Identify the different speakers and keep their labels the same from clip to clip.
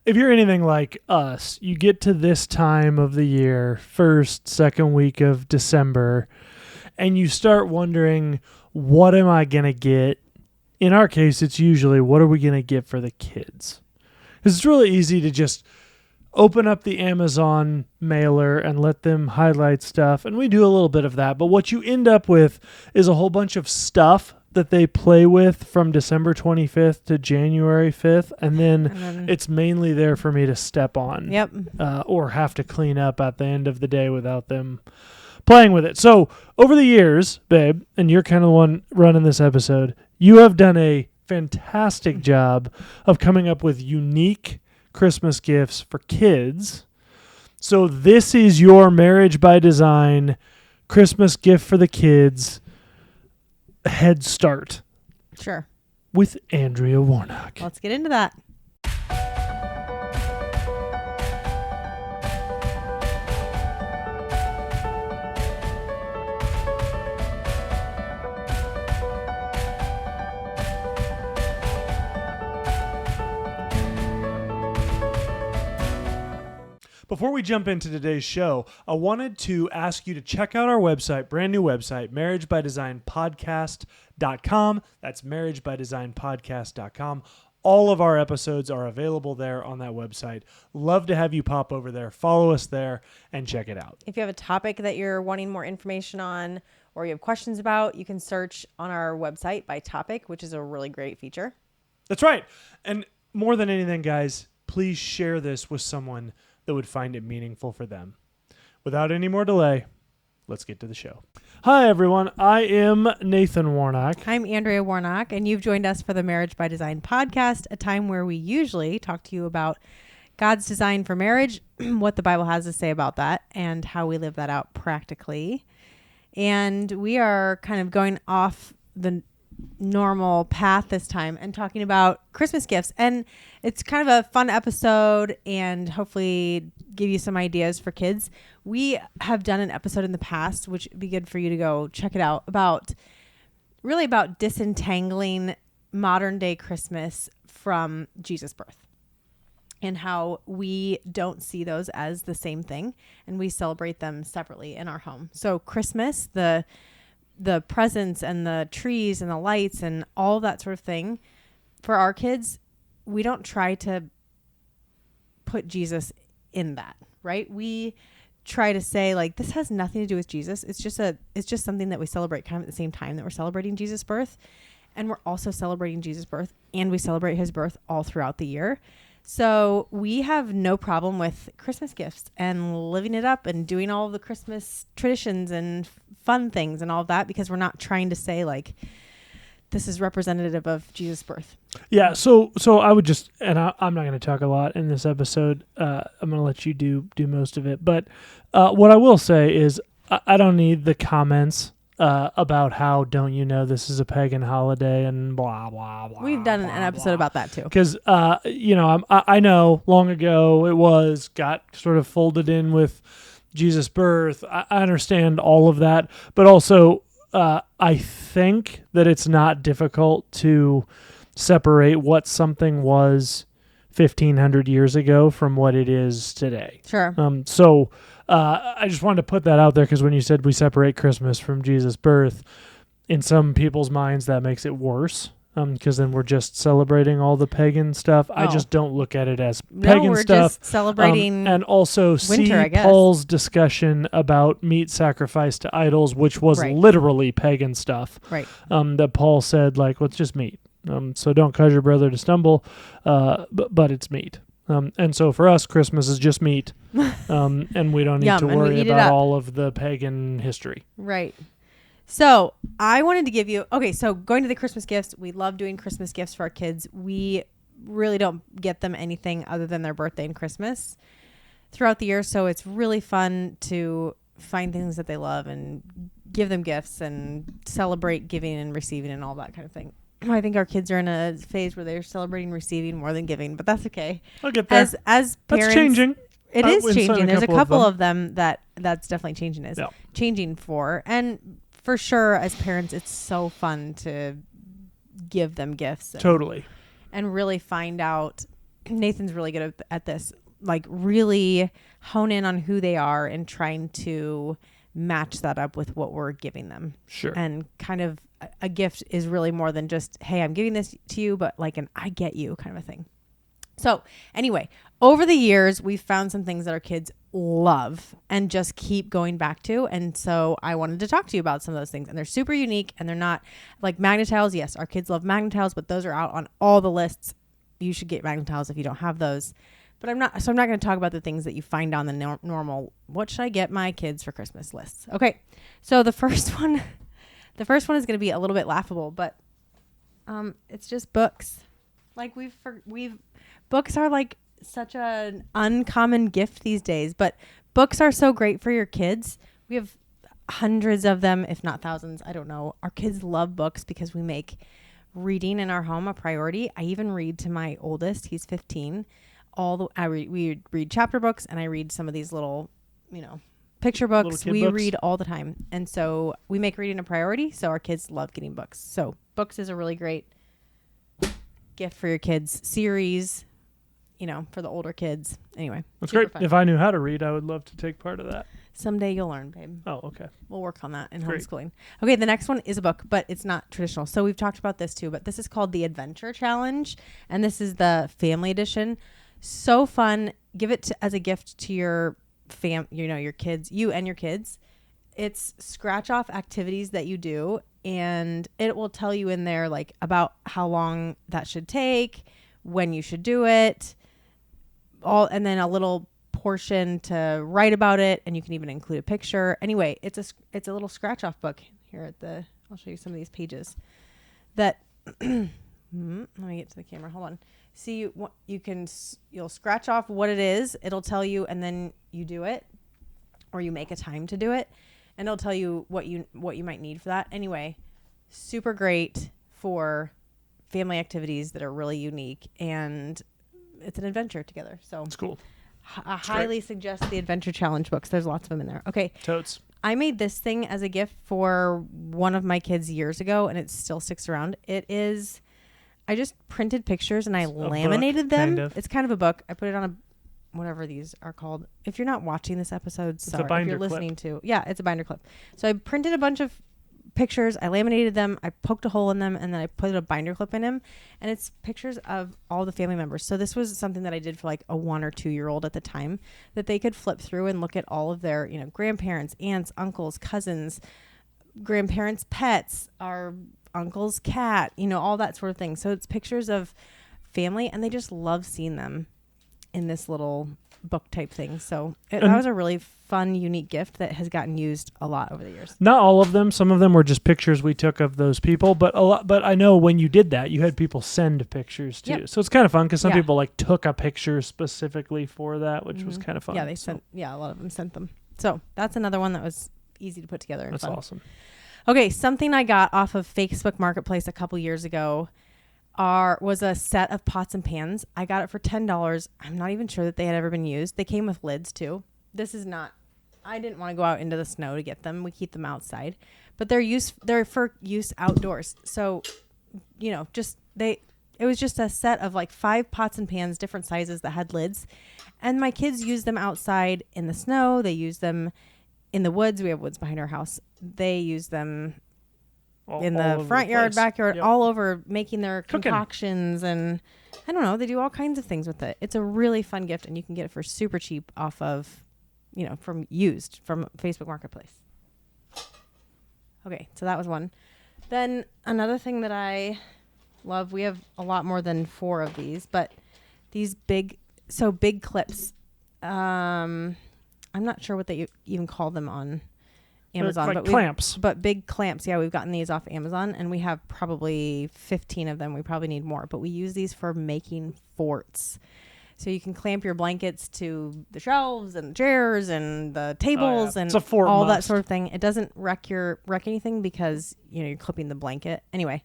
Speaker 1: if you're anything like us, you get to this time of the year, first, second week of December, and you start wondering, what am I going to get? In our case, it's usually, what are we going to get for the kids? Because it's really easy to just open up the Amazon mailer and let them highlight stuff. And we do a little bit of that. But what you end up with is a whole bunch of stuff that they play with from December 25th to January 5th. And then it's mainly there for me to step on.
Speaker 2: Yep.
Speaker 1: Or have to clean up at the end of the day without them playing with it. So over the years, babe, and you're kind of the one running this episode, you have done a fantastic job of coming up with unique Christmas gifts for kids. So this is your Marriage by Design Christmas gift for the kids head start.
Speaker 2: Sure.
Speaker 1: With Andrea Warnock.
Speaker 2: Let's get into that.
Speaker 1: Before we jump into today's show, I wanted to ask you to check out our website, brand new website, marriagebydesignpodcast.com. That's marriagebydesignpodcast.com. All of our episodes are available there on that website. Love to have you pop over there, follow us there, and check it out.
Speaker 2: If you have a topic that you're wanting more information on or you have questions about, you can search on our website by topic, which is a really great feature.
Speaker 1: That's right. And more than anything, guys, please share this with someone that would find it meaningful for them. Without any more delay, let's get to the show. Hi, everyone. I am Nathan Warnock.
Speaker 2: I'm Andrea Warnock, and you've joined us for the Marriage by Design podcast, a time where we usually talk to you about God's design for marriage, what the Bible has to say about that, and how we live that out practically. And we are kind of going off the normal path this time and talking about Christmas gifts, and it's kind of a fun episode and hopefully give you some ideas for kids. We have done an episode in the past, which would be good for you to go check it out, about disentangling modern day Christmas from Jesus' birth and how we don't see those as the same thing and we celebrate them separately in our home. So Christmas, the presents and the trees and the lights and all that sort of thing, for our kids, we don't try to put Jesus in that, right? We try to say, like, this has nothing to do with Jesus. It's just something that we celebrate kind of at the same time that we're celebrating Jesus' birth. And we're also celebrating Jesus' birth, and we celebrate his birth all throughout the year. So we have no problem with Christmas gifts and living it up and doing all of the Christmas traditions and fun things and all of that, because we're not trying to say, like, this is representative of Jesus' birth.
Speaker 1: Yeah, so I would just, and I'm not going to talk a lot in this episode. I'm going to let you do most of it. But what I will say is I don't need the comments about how, don't you know, this is a pagan holiday and blah, blah, blah.
Speaker 2: We've done an episode about that too.
Speaker 1: Because, I know long ago it got sort of folded in with Jesus' birth. I understand all of that. But also, I think that it's not difficult to separate what something was 1,500 years ago from what it is today.
Speaker 2: Sure.
Speaker 1: So I just wanted to put that out there, because when you said we separate Christmas from Jesus' birth, in some people's minds that makes it worse, because then we're just celebrating all the pagan stuff. I just don't look at it as pagan
Speaker 2: we're
Speaker 1: stuff.
Speaker 2: Just celebrating
Speaker 1: and also
Speaker 2: winter,
Speaker 1: see Paul's discussion about meat sacrificed to idols, which was literally pagan stuff.
Speaker 2: Right.
Speaker 1: That Paul said, like, well, it's just meat. So don't cause your brother to stumble, but it's meat. And so for us, Christmas is just meat, and we don't need to worry about all of the pagan history.
Speaker 2: Right. So I wanted to give you, so going to the Christmas gifts, we love doing Christmas gifts for our kids. We really don't get them anything other than their birthday and Christmas throughout the year. So it's really fun to find things that they love and give them gifts and celebrate giving and receiving and all that kind of thing. I think our kids are in a phase where they're celebrating receiving more than giving, but that's okay.
Speaker 1: I'll get there.
Speaker 2: As parents,
Speaker 1: that's changing.
Speaker 2: It is changing. There's a couple of them that's definitely changing. Changing for, and for sure, as parents, it's so fun to give them gifts.
Speaker 1: Totally.
Speaker 2: And really find out Nathan's really good at this, like really hone in on who they are and trying to match that up with what we're giving them.
Speaker 1: Sure.
Speaker 2: And kind of a gift is really more than just, hey, I'm giving this to you, but like an I get you kind of a thing. So anyway, over the years, we've found some things that our kids love and just keep going back to. And so I wanted to talk to you about some of those things. And they're super unique and they're not like magnet tiles. Yes, our kids love magnet tiles, but those are out on all the lists. You should get magnet tiles if you don't have those. But I'm not going to talk about the things that you find on the normal, what should I get my kids for Christmas lists? Okay. So the first one is going to be a little bit laughable, but it's just books. Like books are like such an uncommon gift these days, but books are so great for your kids. We have hundreds of them, if not thousands. I don't know. Our kids love books because we make reading in our home a priority. I even read to my oldest. He's 15. We read chapter books, and I read some of these little, picture books. We
Speaker 1: books.
Speaker 2: read all the time. And so we make reading a priority. So our kids love getting books. So books is a really great gift for your kids. Series, for the older kids. Anyway.
Speaker 1: That's great. Fun. If I knew how to read, I would love to take part of that.
Speaker 2: Someday you'll learn, babe.
Speaker 1: Oh, okay.
Speaker 2: We'll work on that in homeschooling. Okay, the next one is a book, but it's not traditional. So we've talked about this too, but this is called the Adventure Challenge, and this is the family edition. So fun. Give it as a gift to your your kids, you and your kids. It's scratch off activities that you do, and it will tell you in there like about how long that should take, when you should do it, and then a little portion to write about it, and you can even include a picture. Anyway, it's a little scratch off book here I'll show you some of these pages that let me get to the camera. Hold on. See, you'll scratch off what it is. It'll tell you, and then you do it, or you make a time to do it, and it'll tell you what you might need for that. Anyway, super great for family activities that are really unique, and it's an adventure together. So
Speaker 1: it's cool.
Speaker 2: I highly suggest the Adventure Challenge books. There's lots of them in there. Okay.
Speaker 1: Totes.
Speaker 2: I made this thing as a gift for one of my kids years ago, and it still sticks around. I just printed pictures and I laminated them. Kind of. It's kind of a book. I put it on whatever these are called. If you're not watching this episode, sorry. If you're listening to, it's a binder clip. So I printed a bunch of pictures. I laminated them. I poked a hole in them, and then I put a binder clip in them, and it's pictures of all the family members. So this was something that I did for like a 1 or 2 year old at the time, that they could flip through and look at all of their, grandparents, aunts, uncles, cousins, grandparents' pets, our uncle's cat, all that sort of thing. So it's pictures of family, and they just love seeing them in this little book type thing. So that was a really fun, unique gift that has gotten used a lot over the years.
Speaker 1: Not all of them. Some of them were just pictures we took of those people, but I know when you did that, you had people send pictures too. Yep. So it's kind of fun because some people like took a picture specifically for that, which was kind of fun.
Speaker 2: Yeah, a lot of them sent them. So that's another one that was easy to put together and
Speaker 1: that's
Speaker 2: fun.
Speaker 1: Awesome.
Speaker 2: Okay, something I got off of Facebook Marketplace a couple years ago was a set of pots and pans. I got it for $10. I'm not even sure that they had ever been used. They came with lids too. I didn't want to go out into the snow to get them. We keep them outside, but they're for use outdoors. So, it was just a set of like 5 pots and pans, different sizes that had lids, and my kids use them outside in the snow. They use them in the woods. We have woods behind our house. They use them in the front yard, backyard, all over, making their concoctions, and I don't know, they do all kinds of things with it. It's a really fun gift, and you can get it for super cheap off of, from Facebook Marketplace. Okay, so that was one. Then another thing that I love, we have a lot more than 4 of these, but these big clips. I'm not sure what they even call them on Amazon,
Speaker 1: but clamps.
Speaker 2: But big clamps. Yeah, we've gotten these off Amazon, and we have probably 15 of them. We probably need more, but we use these for making forts. So you can clamp your blankets to the shelves and chairs and the tables and all that sort of thing. It doesn't wreck anything because you're clipping the blanket. Anyway,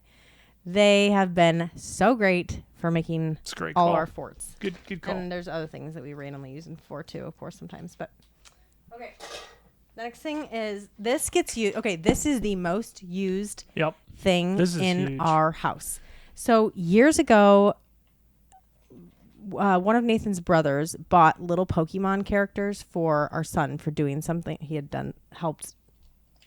Speaker 2: they have been so great for making all our forts.
Speaker 1: Good call.
Speaker 2: And there's other things that we randomly use them for too, of course, sometimes. But okay. The next thing is this gets used. Okay, this is the most used thing in our house. So years ago, one of Nathan's brothers bought little Pokemon characters for our son for doing something he had done, helped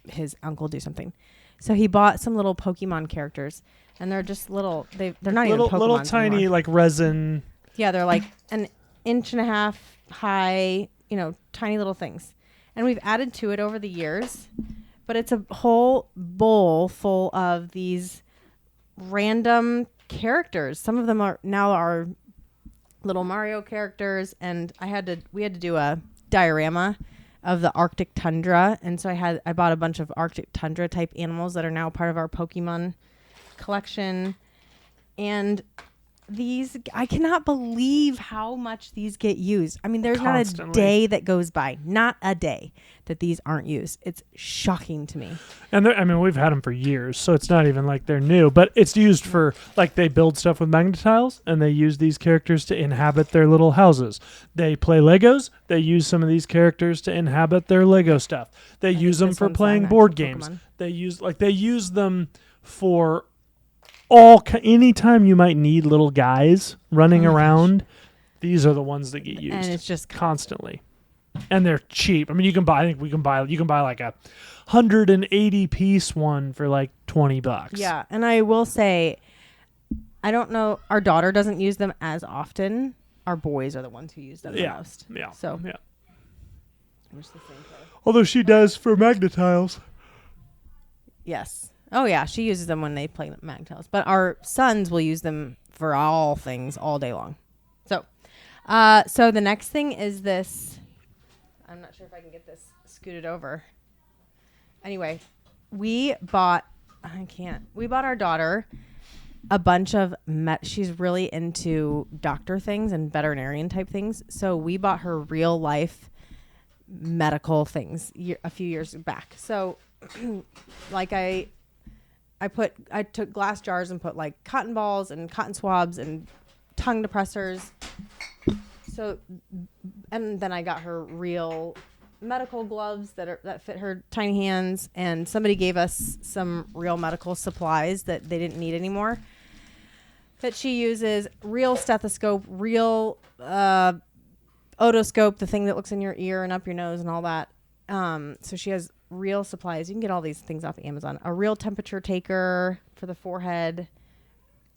Speaker 2: his uncle do something. So he bought some little Pokemon characters, and they're just little. They're not
Speaker 1: little
Speaker 2: even Pokemon
Speaker 1: little tiny
Speaker 2: anymore.
Speaker 1: like resin.
Speaker 2: Yeah, they're like an inch and a half high. Tiny little things, and we've added to it over the years. But it's a whole bowl full of these random characters. Some of them are now little Mario characters, and we had to do a diorama of the Arctic tundra, and so I bought a bunch of Arctic tundra type animals that are now part of our Pokemon collection. And these, I cannot believe how much these get used. I mean, there's
Speaker 1: Constantly.
Speaker 2: not a day that goes by, not a day that these aren't used. It's shocking to me.
Speaker 1: And we've had them for years, so it's not even like they're new, but it's used for, like, they build stuff with magnetiles, and they use these characters to inhabit their little houses. They play Legos, they use some of these characters to inhabit their Lego stuff. They use them for playing board games.
Speaker 2: Pokemon.
Speaker 1: They use them for anytime you might need little guys running around, these are the ones that get used.
Speaker 2: And it's just
Speaker 1: constantly. And they're cheap. I mean, you can buy like a 180 piece one for like $20.
Speaker 2: Yeah, and I will say, I don't know, our daughter doesn't use them as often. Our boys are the ones who use them the most.
Speaker 1: Yeah.
Speaker 2: So
Speaker 1: yeah.
Speaker 2: It's the same color.
Speaker 1: Although she does for magnetiles.
Speaker 2: Yes. Oh yeah, she uses them when they play magnetiles. But our sons will use them for all things all day long. So, so the next thing is this. I'm not sure if I can get this scooted over. Anyway, we bought our daughter a bunch of she's really into doctor things and veterinarian type things. So we bought her real life medical things a few years back. So like I took glass jars and put like cotton balls and cotton swabs and tongue depressors. So, and then I got her real medical gloves that fit her tiny hands, and somebody gave us some real medical supplies that they didn't need anymore that she uses. Real stethoscope, real otoscope, the thing that looks in your ear and up your nose and all that. So she has real supplies. You can get all these things off Amazon. A real temperature taker for the forehead.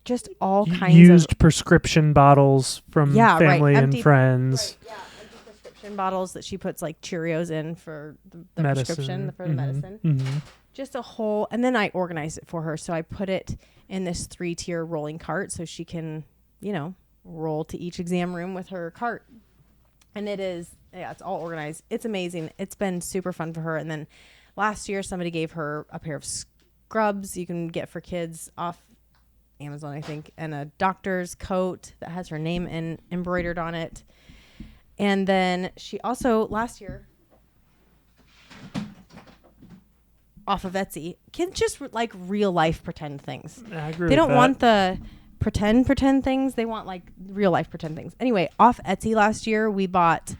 Speaker 2: Just all kinds
Speaker 1: used prescription bottles from family and friends.
Speaker 2: Right, empty prescription bottles that she puts like Cheerios in for the
Speaker 1: medicine.
Speaker 2: prescription, for the medicine.
Speaker 1: Mm-hmm.
Speaker 2: Just a whole, and then I organized it for her. So I put it in this 3-tier rolling cart so she can, roll to each exam room with her cart. And it's all organized. It's amazing. It's been super fun for her. And then last year, somebody gave her a pair of scrubs you can get for kids off Amazon, I think, and a doctor's coat that has her name embroidered on it. And then she also, last year, off of Etsy, kids just like real life pretend things. They don't want the pretend things. They want like real life pretend things. Anyway, off Etsy last year, we bought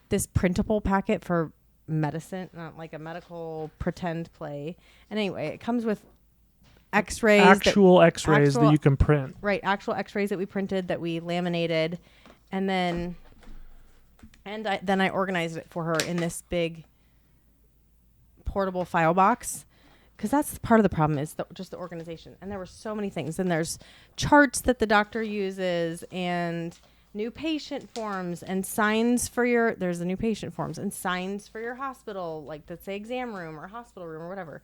Speaker 2: this printable packet for medicine, not like a medical pretend play. And anyway, it comes with x-rays,
Speaker 1: actual x-rays that you can print.
Speaker 2: Right, actual x-rays that we printed, that we laminated, and then I organized it for her in this big portable file box, because that's part of the problem is just the organization. And there were so many things. And there's charts that the doctor uses, and new patient forms, and signs for there's the new patient forms and signs for your hospital, like that say exam room or hospital room or whatever.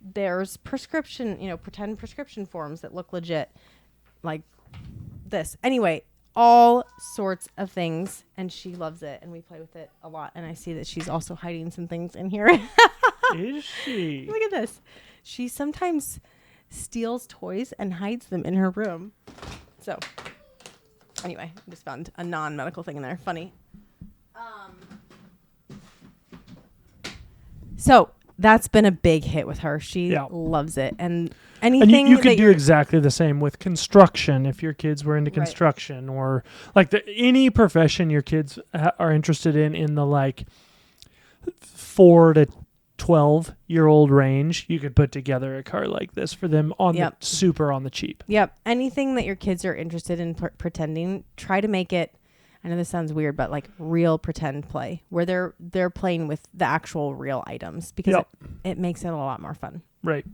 Speaker 2: There's prescription, pretend prescription forms that look legit, like this. Anyway, all sorts of things, and she loves it, and we play with it a lot. And I see that she's also hiding some things in here.
Speaker 1: Is she?
Speaker 2: Look at this. She sometimes steals toys and hides them in her room. So, anyway, I just found a non-medical thing in there. Funny. So that's been a big hit with her. She loves it. And anything
Speaker 1: and you could do exactly the same with construction if your kids were into construction, or like any profession your kids are interested in the like 4 to 12-year-old range. You could put together a cart like this for them super on the cheap.
Speaker 2: Yep. Anything that your kids are interested in pretending, try to make it I know this sounds weird, but like real pretend play where they're playing with the actual real items because it makes it a lot more fun.
Speaker 1: Right.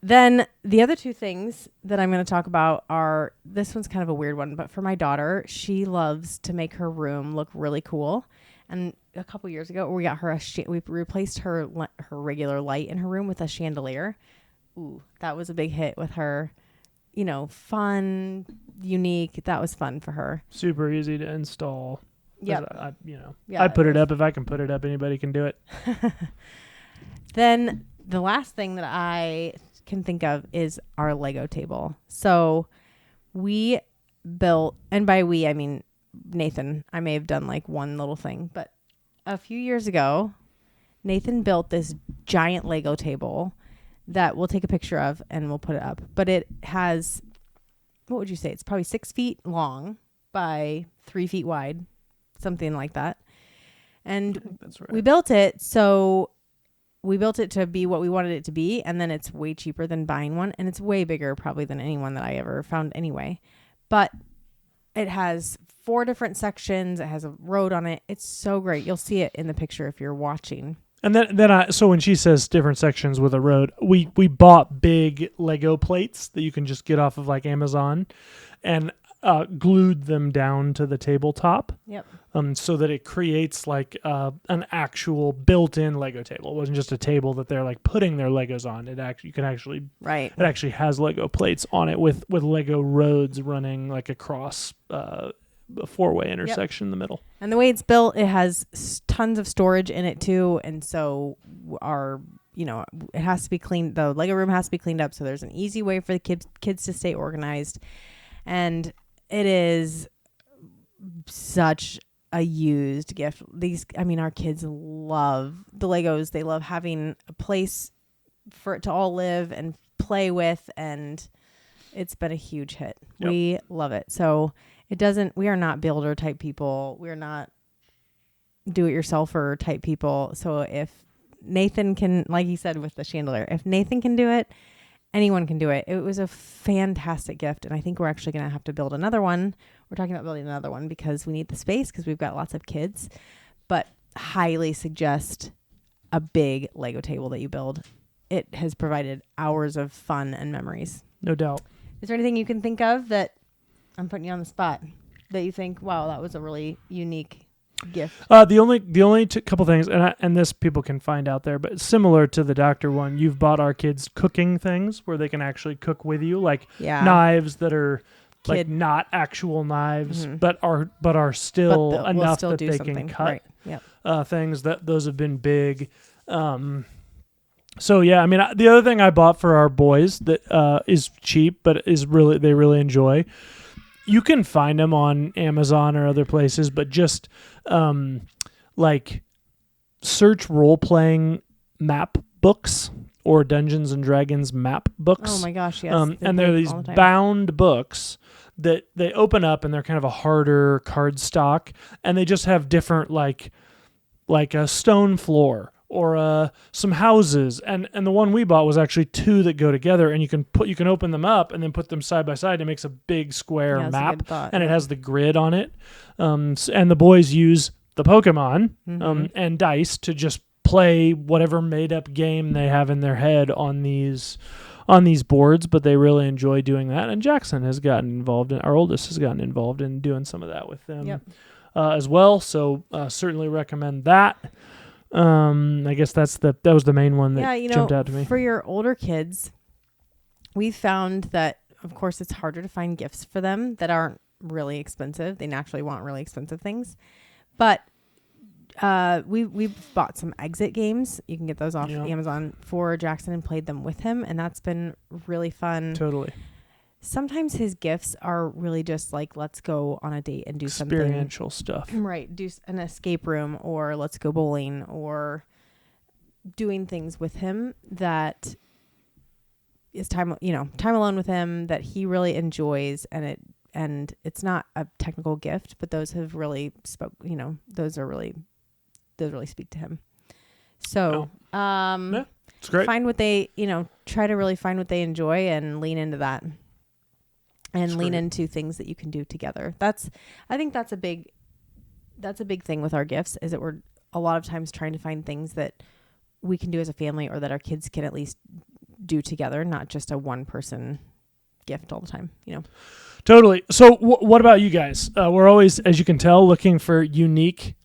Speaker 2: Then the other two things that I'm going to talk about are, this one's kind of a weird one, but for my daughter, she loves to make her room look really cool. And a couple years ago, we got her we replaced her regular light in her room with a chandelier. Ooh, that was a big hit with her. You know, fun, unique. That was fun for her.
Speaker 1: Super easy to install.
Speaker 2: Yeah.
Speaker 1: I put it up. If I can put it up, anybody can do it.
Speaker 2: Then the last thing that I can think of is our Lego table. So we built, and by we, I mean Nathan. I may have done like one little thing, but a few years ago, Nathan built this giant Lego table that we'll take a picture of and we'll put it up. But it has, what would you say? It's probably 6 feet long by 3 feet wide, something like that. And
Speaker 1: That's right.
Speaker 2: we built it to be what we wanted it to be. And then it's way cheaper than buying one. And it's way bigger probably than any one that I ever found anyway. But it has 4 different sections. It has a road on it. It's so great. You'll see it in the picture if you're watching.
Speaker 1: And so when she says different sections with a road, we bought big Lego plates that you can just get off of like Amazon, and glued them down to the tabletop.
Speaker 2: Yep.
Speaker 1: So that it creates like an actual built-in Lego table. It wasn't just a table that they're like putting their Legos on. It actually has Lego plates on it with Lego roads running like across a 4-way intersection in the middle.
Speaker 2: And the way it's built, it has tons of storage in it too. And so it has to be cleaned. The Lego room has to be cleaned up. So there's an easy way for the kids to stay organized. And it is such a used gift. Our kids love the Legos. They love having a place for it to all live and play with. And it's been a huge hit. Yep. We love it. So we are not builder type people. We're not do-it-yourselfer type people. So if Nathan can, like he said with the chandelier, if Nathan can do it, anyone can do it. It was a fantastic gift. And I think we're actually going to have to build another one. We're talking about building another one because we need the space because we've got lots of kids. But highly suggest a big Lego table that you build. It has provided hours of fun and memories.
Speaker 1: No doubt.
Speaker 2: Is there anything you can think of that, I'm putting you on the spot, that you think, wow, that was a really unique gift?
Speaker 1: The only couple things, and this people can find out there, but similar to the doctor one, you've bought our kids cooking things where they can actually cook with you, like knives that are like not actual knives, but are still enough that they can cut.
Speaker 2: Right. Yep.
Speaker 1: Things those have been big. So yeah, the other thing I bought for our boys that is cheap, but they really enjoy. You can find them on Amazon or other places, but just like search role-playing map books or Dungeons and Dragons map books.
Speaker 2: Oh my gosh, yes.
Speaker 1: And they're these bound books that they open up, and they're kind of a harder card stock, and they just have different like a stone floor or some houses, and the one we bought was actually 2 that go together, and you can open them up and then put them side by side. It makes a big square map, and it has the grid on it. And the boys use the Pokemon and dice to just play whatever made up game they have in their head on these boards, but they really enjoy doing that. And Jackson has gotten involved, our oldest has gotten involved in doing some of that with them as well. So certainly recommend that. I guess that was the main one that jumped out to me.
Speaker 2: For your older kids, we found that, of course, it's harder to find gifts for them that aren't really expensive. They naturally want really expensive things. But we bought some exit games. You can get those off Amazon for Jackson and played them with him. And that's been really fun.
Speaker 1: Totally.
Speaker 2: Sometimes his gifts are really just like, let's go on a date and do something.
Speaker 1: Experiential stuff.
Speaker 2: Right. Do an escape room, or let's go bowling, or doing things with him that is time alone with him that he really enjoys. And it's not a technical gift, but those have really those really speak to him. So,
Speaker 1: it's great.
Speaker 2: Find what they, try to really find what they enjoy and lean into that. and lean
Speaker 1: great.
Speaker 2: into things that you can do together. I think that's a big thing with our gifts, is that we're a lot of times trying to find things that we can do as a family, or that our kids can at least do together, not just a one person gift all the time,
Speaker 1: Totally. So what about you guys? We're always, as you can tell, looking for unique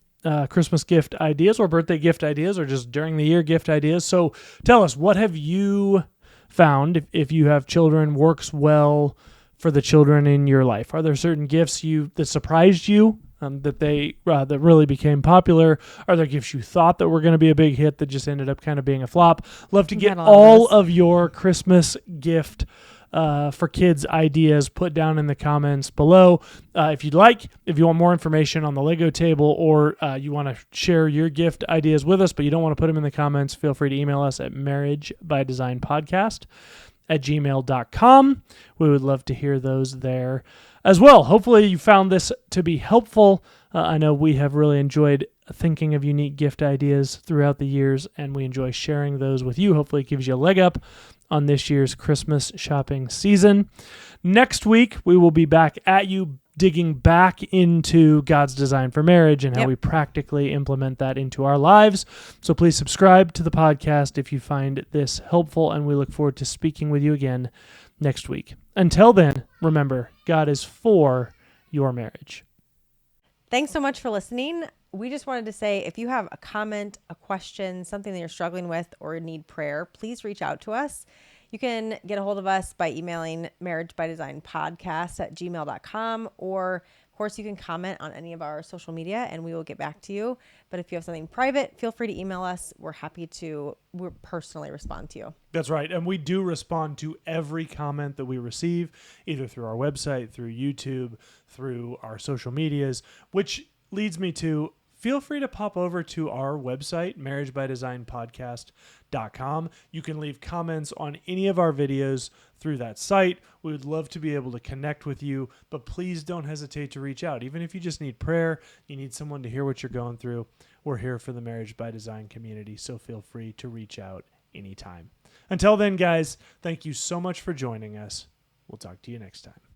Speaker 1: Christmas gift ideas or birthday gift ideas, or just during the year gift ideas. So tell us, what have you found, if you have children, works well for the children in your life? Are there certain gifts that surprised you, that really became popular? Are there gifts you thought that were going to be a big hit that just ended up kind of being a flop? Love to get all of your Christmas gift for kids ideas put down in the comments below. If you want more information on the Lego table, or you want to share your gift ideas with us, but you don't want to put them in the comments, feel free to email us at marriagebydesignpodcast@gmail.com. We would love to hear those there as well. Hopefully you found this to be helpful. I know we have really enjoyed thinking of unique gift ideas throughout the years, and we enjoy sharing those with you. Hopefully it gives you a leg up on this year's Christmas shopping season. Next week, we will be back at you, digging back into God's design for marriage and how we practically implement that into our lives. So please subscribe to the podcast if you find this helpful, and we look forward to speaking with you again next week. Until then, remember, God is for your marriage.
Speaker 2: Thanks so much for listening. We just wanted to say, if you have a comment, a question, something that you're struggling with, or need prayer, please reach out to us. You can get a hold of us by emailing marriagebydesignpodcast@gmail.com, or of course you can comment on any of our social media and we will get back to you. But if you have something private, feel free to email us. We're personally respond to you.
Speaker 1: That's right. And we do respond to every comment that we receive, either through our website, through YouTube, through our social medias, which leads me to, feel free to pop over to our website, marriagebydesignpodcast.com. You can leave comments on any of our videos through that site. We would love to be able to connect with you, but please don't hesitate to reach out. Even if you just need prayer, you need someone to hear what you're going through, we're here for the Marriage by Design community, so feel free to reach out anytime. Until then, guys, thank you so much for joining us. We'll talk to you next time.